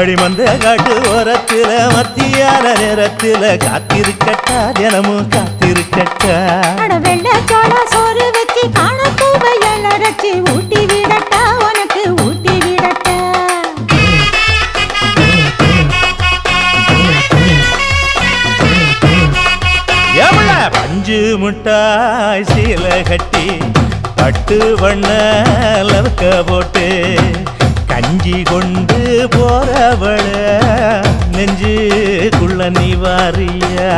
அடிமந்த காட்டு ஓரத்துல மத்தியான நேரத்துல காத்திருக்கட்டா தினமும் காத்திருக்கட்டா வெள்ள சோள சோறு வச்சு காண பூவையல் அரைச்சி ஊட்டி விடட்டா உனக்கு ஊட்டி விடட்டா எவ்வள பஞ்சு முட்டாய் சீல கட்டி பட்டு வண்ண லவக்க போட்டு கஞ்சி கொண்டு போறவள நெஞ்சுக்குள்ள நீ வாரியா